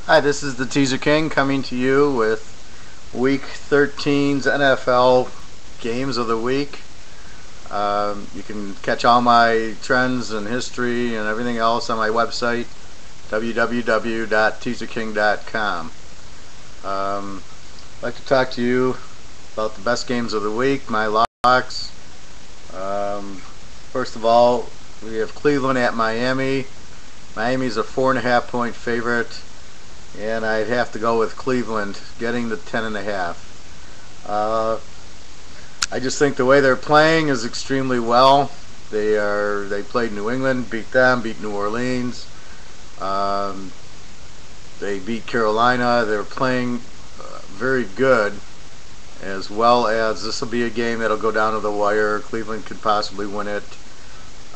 Hi, this is the Teaserking coming to you with Week 13's NFL Games of the Week. You can catch all my trends and history and everything else on my website, www.teaserking.com. I'd like to talk to you about the best games of the week, my locks. First of all, we have Cleveland at Miami. Miami's a 4.5-point favorite, and I'd have to go with Cleveland getting the 10.5. I just think the way they're playing is extremely well. They played New England, beat them, beat New Orleans. They beat Carolina. They're playing very good, as well as this will be a game that'll go down to the wire. Cleveland could possibly win it.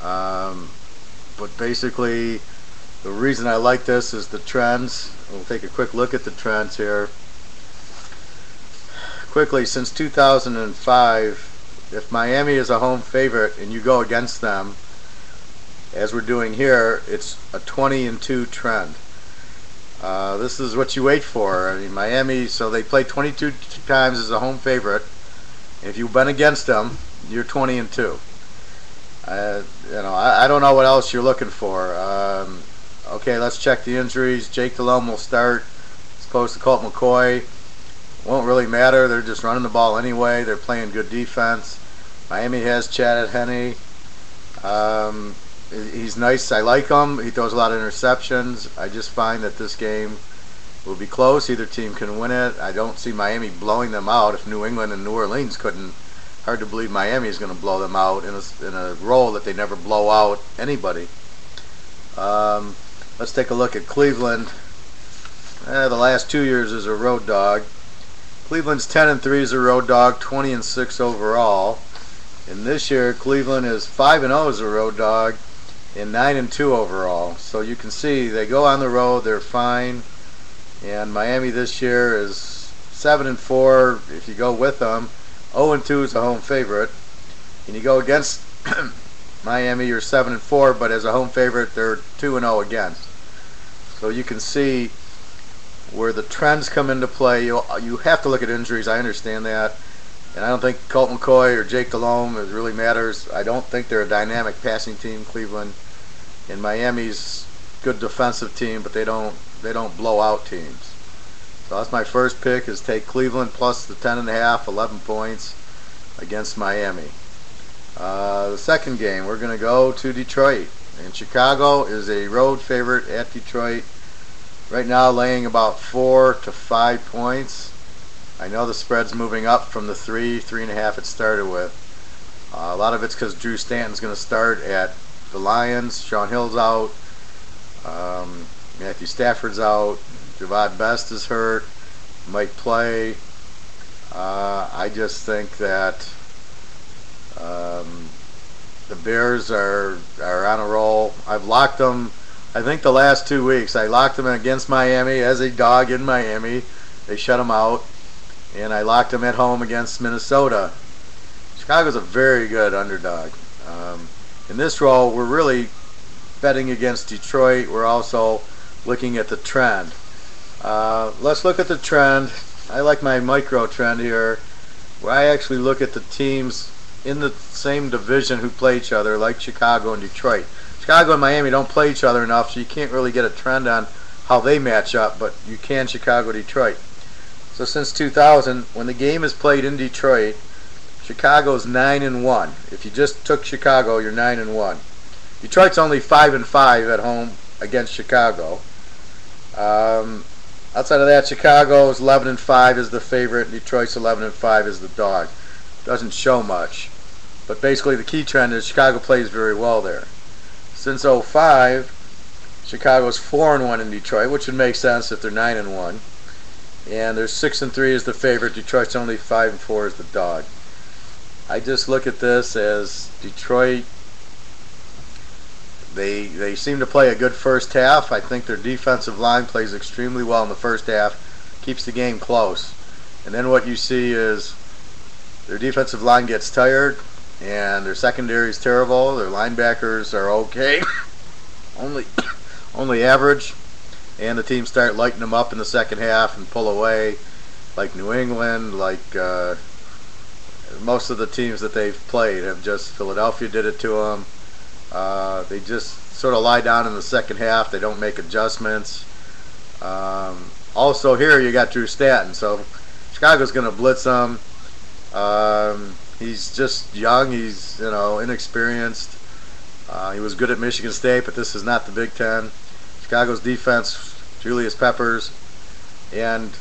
But basically, the reason I like this is the trends. We'll take a quick look at the trends here. Quickly, since 2005, if Miami is a home favorite and you go against them, as we're doing here, it's a 20-2 trend. This is what you wait for. I mean, Miami, so they play 22 times as a home favorite. If you've been against them, you're 20-2. I don't know what else you're looking for. Okay, let's check the injuries. Jake Delhomme will start as opposed to Colt McCoy. Won't really matter. They're just running the ball anyway. They're playing good defense. Miami has Chad Henne. He's nice. I like him. He throws a lot of interceptions. I just find that this game will be close. Either team can win it. I don't see Miami blowing them out. If New England and New Orleans couldn't, hard to believe Miami is going to blow them out in a role that they never blow out anybody. Let's take a look at Cleveland. The last 2 years is a road dog. Cleveland's 10-3 as a road dog, 20-6 overall. And this year, Cleveland is 5-0 as a road dog and 9-2 overall. So you can see they go on the road, they're fine. And Miami this year is 7-4 if you go with them. 0-2 is a home favorite. And you go against Miami, you're 7-4, but as a home favorite, they're 2-0 against. So you can see where the trends come into play. You have to look at injuries. I understand that, and I don't think Colt McCoy or Jake Delhomme it really matters. I don't think they're a dynamic passing team, Cleveland, and Miami's good defensive team, but they don't blow out teams. So that's my first pick: is take Cleveland plus the 10.5, 11 points against Miami. The second game, we're going to go to Detroit. And Chicago is a road favorite at Detroit. Right now laying about 4 to 5 points. I know the spread's moving up from the 3.5 it started with. A lot of it's because Drew Stanton's going to start at the Lions. Sean Hill's out. Matthew Stafford's out. Javad Best is hurt. Might play. I just think that the Bears are on a roll. I've locked them, I think the last 2 weeks. I locked them against Miami as a dog in Miami. They shut them out. And I locked them at home against Minnesota. Chicago's a very good underdog. In this role, we're really betting against Detroit. We're also looking at the trend. Let's look at the trend. I like my micro trend here, where I actually look at the teams in the same division who play each other, like Chicago and Detroit. Chicago and Miami don't play each other enough, so you can't really get a trend on how they match up, but you can Chicago-Detroit. So since 2000, when the game is played in Detroit, Chicago's 9-1. If you just took Chicago, you're 9-1. Detroit's only 5-5 at home against Chicago. Outside of that, Chicago's 11-5 is the favorite. Detroit's 11-5 is the dog. Doesn't show much, but basically the key trend is Chicago plays very well there. Since 2005, Chicago's 4-1 in Detroit, which would make sense if they're 9-1, and they're 6-3 as the favorite. Detroit's only 5-4 as the dog. I just look at this as Detroit. They seem to play a good first half. I think their defensive line plays extremely well in the first half, keeps the game close, and then what you see is their defensive line gets tired, and their secondary is terrible. Their linebackers are okay, only average, and the teams start lighting them up in the second half and pull away, like New England, like most of the teams that they've played have just, Philadelphia did it to them. They just sort of lie down in the second half. They don't make adjustments. Also here you got Drew Stanton, so Chicago's going to blitz him. He's just young. He's inexperienced. He was good at Michigan State, but this is not the Big Ten. Chicago's defense, Julius Peppers, and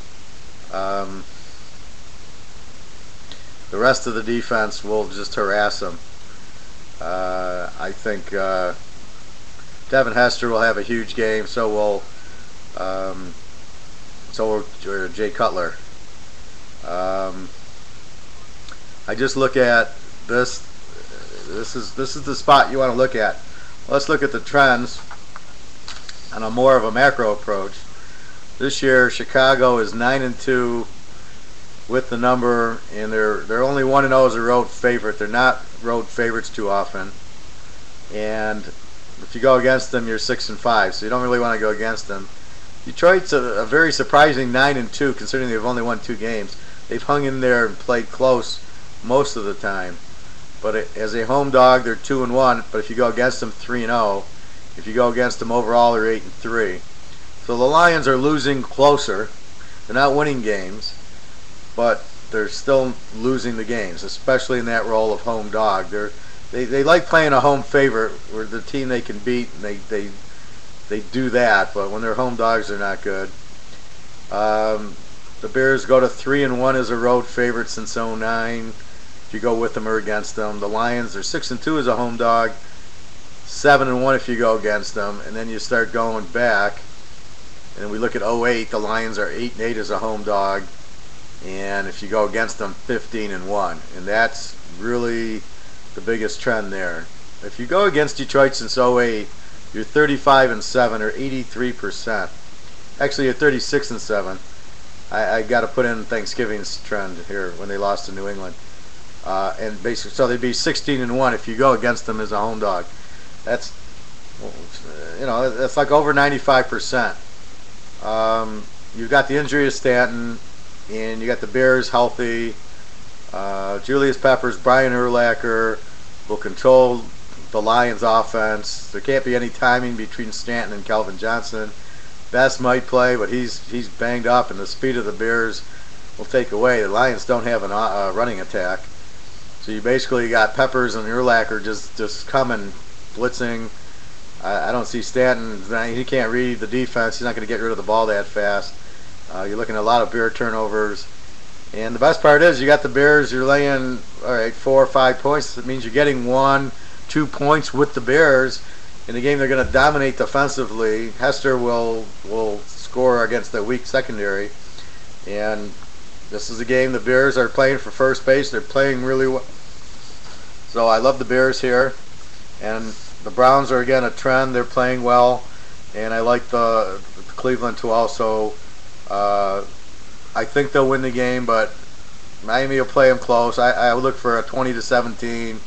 the rest of the defense will just harass him. I think Devin Hester will have a huge game. So will Jay Cutler. I just look at this. This is the spot you want to look at. Let's look at the trends on a more of a macro approach. This year, Chicago is 9-2 with the number, and they're only 1-0 as a road favorite. They're not road favorites too often, and if you go against them, you're 6-5. So you don't really want to go against them. Detroit's a very surprising 9-2, considering they've only won 2 games. They've hung in there and played close most of the time. But as a home dog, they're 2-1. But if you go against them, 3-0. If you go against them overall, they're 8-3. So the Lions are losing closer. They're not winning games, but they're still losing the games, especially in that role of home dog. They like playing a home favorite, where the team they can beat, and they do that. But when they're home dogs, they're not good. The Bears go to 3-1 as a road favorite since 2009. If you go with them or against them. The Lions are 6-2 as a home dog, 7-1 if you go against them, and then you start going back. And we look at 2008. The Lions are 8-8 as a home dog, and if you go against them, 15-1, and that's really the biggest trend there. If you go against Detroit since 2008, you're 35-7 or 83%. Actually, you're 36-7. I got to put in Thanksgiving's trend here when they lost to New England. And basically, so they'd be 16-1 if you go against them as a home dog. That's that's like over 95%. You've got the injury of Stanton, and you got the Bears healthy. Julius Peppers, Brian Urlacher will control the Lions' offense. There can't be any timing between Stanton and Calvin Johnson. Best might play, but he's banged up, and the speed of the Bears will take away. The Lions don't have a running attack. So you basically got Peppers and Urlacher just coming, blitzing. I don't see Stanton. He can't read the defense. He's not going to get rid of the ball that fast. You're looking at a lot of Bear turnovers. And the best part is you got the Bears. You're laying 4 or 5 points. It means you're getting 1-2 points with the Bears. In the game, they're going to dominate defensively. Hester will score against the weak secondary. And this is a game the Bears are playing for first base. They're playing really well. So I love the Bears here. And the Browns are, again, a trend. They're playing well. And I like the Cleveland to also. I think they'll win the game, but Miami will play them close. I would look for a 20-17,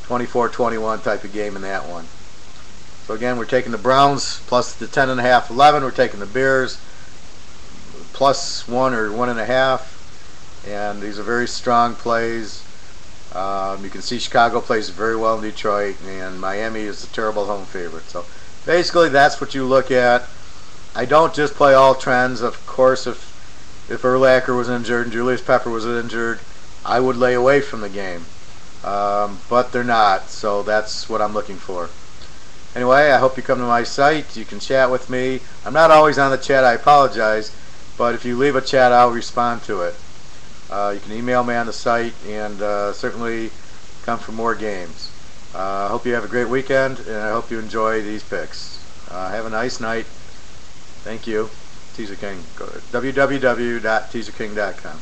24-21 type of game in that one. So again, we're taking the Browns plus the 10.5, 11. We're taking the Bears plus 1 or 1.5. And these are very strong plays. You can see Chicago plays very well in Detroit, and Miami is a terrible home favorite. So basically, that's what you look at. I don't just play all trends. Of course, if Urlacher was injured and Julius Pepper was injured, I would lay away from the game. But they're not, so that's what I'm looking for. Anyway, I hope you come to my site. You can chat with me. I'm not always on the chat. I apologize. But if you leave a chat, I'll respond to it. You can email me on the site, and certainly come for more games. I hope you have a great weekend, and I hope you enjoy these picks. Have a nice night. Thank you. Teaserking. Go to www.teaserking.com.